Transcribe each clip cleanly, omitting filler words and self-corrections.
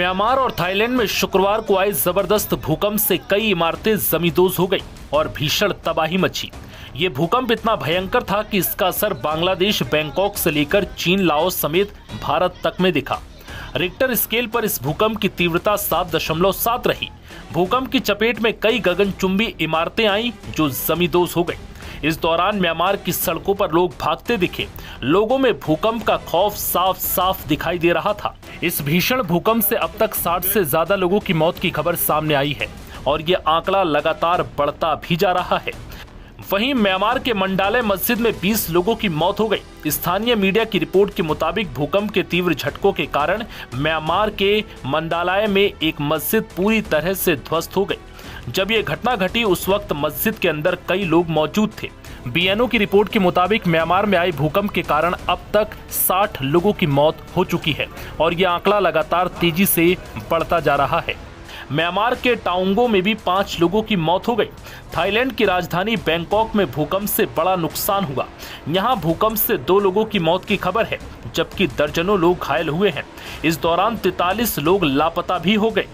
Myanmar और Thailand में शुक्रवार को आए जबरदस्त भूकंप से कई इमारतें जमींदोज हो गई और भीषण तबाही मची। ये भूकंप इतना भयंकर था कि इसका असर बांग्लादेश, बैंकॉक से लेकर चीन, लाओस समेत भारत तक में दिखा। रिक्टर स्केल पर इस भूकंप की तीव्रता 7.7 रही। भूकंप की चपेट में कई गगनचुंबी इमारतें आईं जो जमींदोज हो गई। इस दौरान म्यांमार की सड़कों पर लोग भागते दिखे। लोगों में भूकंप का खौफ साफ साफ दिखाई दे रहा था। इस भीषण भूकंप से अब तक 60 से ज्यादा लोगों की मौत की खबर सामने आई है और ये आंकड़ा लगातार बढ़ता भी जा रहा है। वहीं म्यांमार के मंडाले मस्जिद में 20 लोगों की मौत हो गई। स्थानीय मीडिया की रिपोर्ट के मुताबिक भूकंप के तीव्र झटकों के कारण म्यांमार के मंडालय में एक मस्जिद पूरी तरह से ध्वस्त हो गई। जब ये घटना घटी उस वक्त मस्जिद के अंदर कई लोग मौजूद थे। बीएनओ की रिपोर्ट के मुताबिक म्यांमार में आए भूकंप के कारण अब तक 60 लोगों की मौत हो चुकी है और यह आंकड़ा लगातार तेजी से बढ़ता जा रहा है। म्यांमार के टाउंगो में भी 5 लोगों की मौत हो गई। थाईलैंड की राजधानी बैंकॉक में भूकंप से बड़ा नुकसान हुआ। यहां भूकंप से 2 लोगों की मौत की खबर है जबकि दर्जनों लोग घायल हुए हैं। इस दौरान 43 लोग लापता भी हो गए।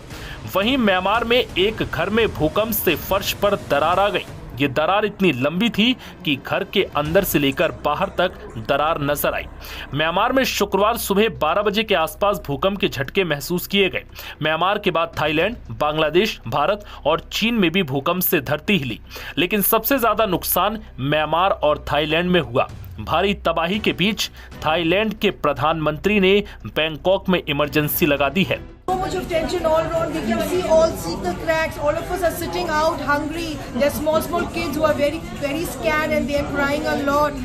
वहीं म्यांमार में एक घर में भूकंप से फर्श पर दरार आ गई। ये दरार इतनी लंबी थी कि घर के अंदर से लेकर बाहर तक दरार नजर आई। म्यांमार में शुक्रवार सुबह 12 बजे के आसपास भूकंप के झटके महसूस किए गए। म्यांमार के बाद थाईलैंड, बांग्लादेश, भारत और चीन में भी भूकंप से धरती हिली, लेकिन सबसे ज्यादा नुकसान म्यांमार और थाईलैंड में हुआ। भारी तबाही के बीच थाईलैंड के प्रधानमंत्री ने बैंकॉक में इमरजेंसी लगा दी है। So much of tension all around. We can see the cracks. All of us are sitting out hungry. There's small kids who are very scared and they are crying a lot.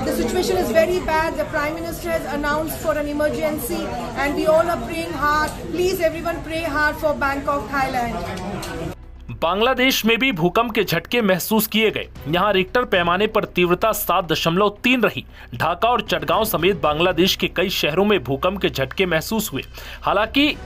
The situation is very bad. The Prime Minister has announced for an emergency and we all are praying hard. Please everyone pray hard for Bangkok, Thailand. Bangladesh में भी भूकंप के झटके महसूस किए गए। यहां Richter पैमाने पर तीव्रता 7.3 रही। ढाका और चटगांव समेत बांग्लादेश के कई शहरों में भूकंप के झटके महसूस हुए। हालांकि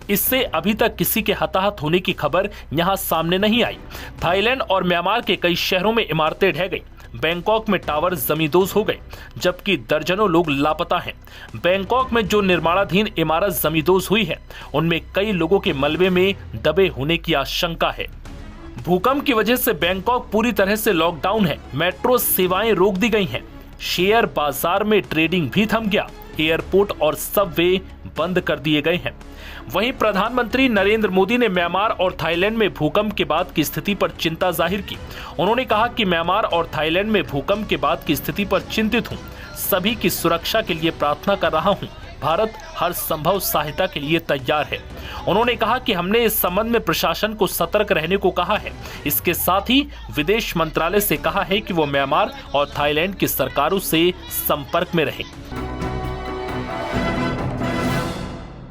इससे अभी तक किसी के हताहत होने की खबर यहां सामने नहीं आई। थाईलैंड और म्यांमार के कई शहरों में इमारतें ढह गई। बैंकॉक में टावर जमींदोज हो गए जबकि दर्जनों लोग लापता हैं। बैंकॉक में जो निर्माणाधीन इमारत जमींदोज हुई है उनमें कई लोगों के मलबे में दबे होने की आशंका है। भूकंप की वजह से बैंकॉक पूरी तरह से लॉकडाउन है। मेट्रो सेवाएं रोक दी गई हैं। शेयर बाजार में ट्रेडिंग भी थम गया। एयरपोर्ट और सबवे बंद कर दिए गए हैं। वहीं प्रधानमंत्री नरेंद्र मोदी ने म्यांमार और थाईलैंड में भूकंप के बाद की स्थिति पर चिंता जाहिर की। उन्होंने कहा कि म्यांमार और थाईलैंड में भूकंप के बाद की स्थिति पर चिंतित हूं। सभी की सुरक्षा के लिए प्रार्थना कर रहा हूं। भारत हर संभव सहायता के लिए तैयार है। उन्होंने कहा कि हमने इस संबंध में प्रशासन को सतर्क रहने को कहा है। इसके साथ ही विदेश मंत्रालय से कहा है कि वो म्यांमार और थाईलैंड की सरकारों से संपर्क में रहें।